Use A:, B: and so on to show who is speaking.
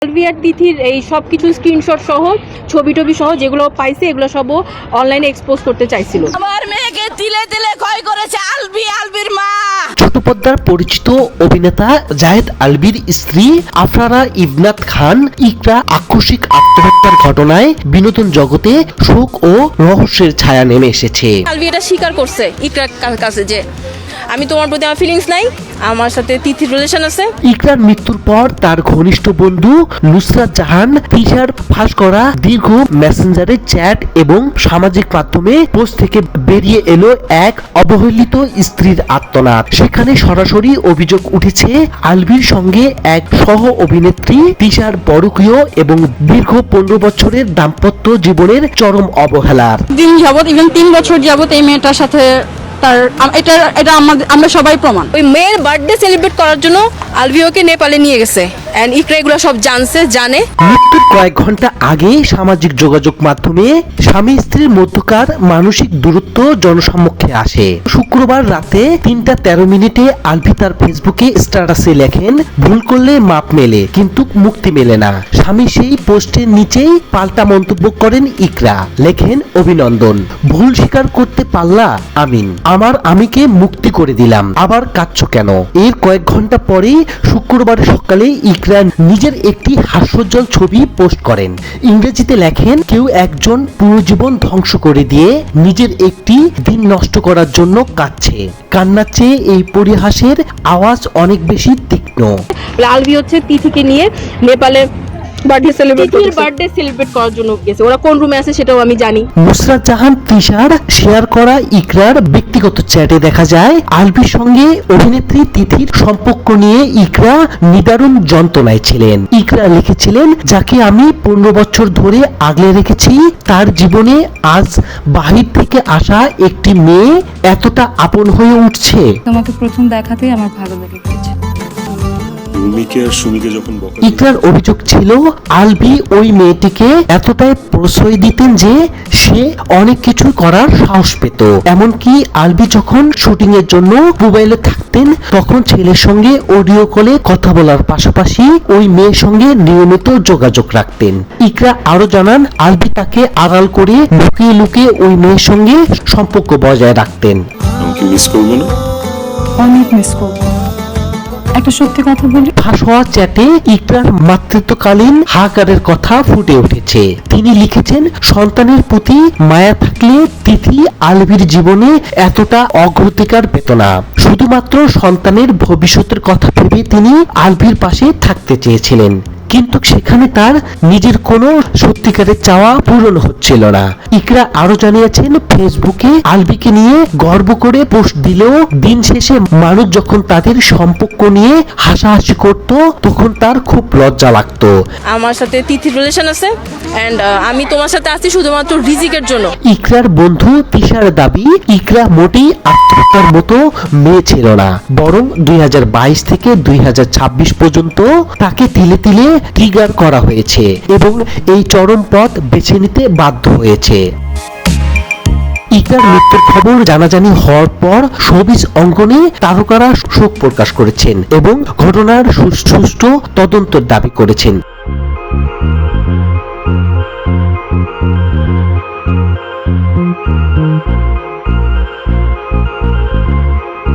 A: আলভি আর তিথির এই সব কিছু স্ক্রিনশট সহ ছবি টবি সহ যেগুলো পাইছে এগুলো সব অনলাইনে এক্সপোজ করতে চাইছিল।
B: আমার মেয়েকে তিলে তিলে ক্ষয় করেছে আলবির মা।
C: ছোট পর্দার পরিচিত অভিনেতা জায়েদ আলবির স্ত্রী আফরারা ইবনাত খান ইকরা আকস্মিক আত্মহত্যার ঘটনায় বিনোদন জগতে শোক ও রহস্যের ছায়া নেমে এসেছে।
A: আলভি এটা স্বীকার করছে ইকরার কাছে যে আমি তোমার প্রতি আমার ফিলিংস নাই, আমার সাথে তিথির রিলেশন আছে।
C: ইকরার মৃত্যুর পর তার ঘনিষ্ঠ বন্ধু নুসরাত জাহান তিশার ফাঁস করা দীর্ঘ মেসেঞ্জারে চ্যাট এবং সামাজিক মাধ্যমে পোস্ট থেকে বেরিয়ে এলো এক অবহেলিত স্ত্রীর আর্তনাদ। সেখানে সরাসরি অভিযোগ উঠেছে আলভির সঙ্গে এক সহ অভিনেত্রী তিশার পরকীয় এবং দীর্ঘ 15 বছরের দাম্পত্য জীবনের চরম অবহেলার।
D: দিন যাবত ইভেন 3 বছর যাবত এই মেয়েটার সাথে তার এটা আমরা সবাই প্রমাণ।
A: ওই মেয়ের বার্থডে সেলিব্রেট করার জন্য আলভিওকে নেপালে নিয়ে গেছে এন্ড ইকরা এগুলো সব জানে।
C: মৃত্যুর কয়েক ঘন্টা আগে সামাজিক যোগাযোগ মাধ্যমে স্বামী স্ত্রীর মধ্যকার মানসিক দূরত্ব জনসম্মুখে আসে। শুক্রবার রাতে 3:13 আলভি তার ফেসবুকে স্ট্যাটাসে লেখেন, ভুল করলে মাপ মেলে কিন্তু মুক্তি মেলে না। স্বামী সেই পোস্টের নিচেই পাল্টা মন্তব্য করেন ইকরা, লেখেন অভিনন্দন, ভুল স্বীকার করতে পারলা আমিন, আমার আমিকে মুক্তি করে দিলাম, আবার কাঁদছো কেন। এর কয়েক ঘন্টা পরেই শুক্রবার সকালে ইকরা নিজের একটি হাস্যোজ্জ্বল ছবি পোস্ট করেন। ইংরেজিতে লেখেন, কেউ একজন পুরো জীবন ধ্বংস করে দিয়ে নিজের একটি দিন নষ্ট করার জন্য কাঁদছে। কান্নার চেয়ে এই পরিহাসের আওয়াজ অনেক বেশি তীক্ষ্ণ।
A: আলভি হচ্ছে তিথিকে নিয়ে নেপালে বার্থডে সেলিব্রেট করার জন্য গেছে। ওরা কোন রুমে আছে সেটাও আমি জানি।
C: নুসরাত জাহান তিশার শেয়ার করা ইকরার ব্যক্তিগত চ্যাটে দেখা যায় আলভির সঙ্গে অভিনেত্রী তিথির সম্পর্ক নিয়ে ইকরা নিদারুণ যন্ত্রণায় ছিলেন। ইকরা লিখেছিলেন, যাকে আমি 15 বছর ধরে আগলে রেখেছি তার জীবনে আজ বাহির থেকে আসা একটি মেয়ে এতটা আপন হয়ে উঠছে।
D: তোমাকে প্রথম দেখাতেই আমার ভালো লেগে গেছে।
C: ইকরার অভিযোগ ছিল আলভি ওই মেয়েটিকে এতটাই প্রশ্রয় দিতেন যে সে অনেক কিছু করার সাহস পেত। এমনকি আলভি যখন শুটিং এর জন্য মোবাইলে থাকতেন তখন ছেলের সঙ্গে অডিও কলে কথা বলার পাশাপাশি ওই মেয়ের সঙ্গে নিয়মিত যোগাযোগ রাখতেন। ইকরা আরো জানান, আলভি তাকে আড়াল করে লুকিয়ে লুকিয়ে ওই মেয়ের সঙ্গে সম্পর্ক বজায় রাখতেন।
D: অনেক মিস করবো। একটা সত্যি কথা বলি,
C: ফাঁস হওয়া চ্যাটে ইকরার মাতৃত্বকালীন হাহাকারের কথা ফুটে উঠেছে। তিনি লিখেছেন, সন্তানের প্রতি মায়া থাকলে তিথি আলভির জীবনে এতটা অগ্রাধিকার পেত না। শুধুমাত্র সন্তানের ভবিষ্যতের কথা ভেবে তিনি আলভির পাশে থাকতে চেয়েছিলেন, কিন্তু সেখানে তার নিজের কোনো সত্যিকারের চাওয়া পূরণ হচ্ছিল না। ইকরা আরো জানিয়েছেন, ফেসবুকে আলভিকে নিয়ে গর্ব করে পোস্ট দিলেও দিন শেষে মানুষ যখন তাদের সম্পর্ক নিয়ে হাসাহাসি করত তখন তার খুব লজ্জা লাগতো।
A: আমার সাথে তিথির রিলেশন আছে এন্ড আমি তোমার সাথে আছি শুধুমাত্র রিজিকের জন্য।
C: ইকরার বন্ধু তিশার দাবি, ইকরা মোটেই আত্মহত্যার মতো মেয়ে ছিল না, বরং 2022 থেকে 2026 পর্যন্ত তাকে তিলে তিলে ট্রিগার করা হয়েছে এবং এই চরম পথ বেছে নিতে বাধ্য হয়েছে। ইকরার মৃত্যুর খবর জানাজানি হওয়ার পর শোবিজ অঙ্গনে তারকারা শোক প্রকাশ করেছেন এবং ঘটনার সুষ্ঠু তদন্তের দাবি করেছেন।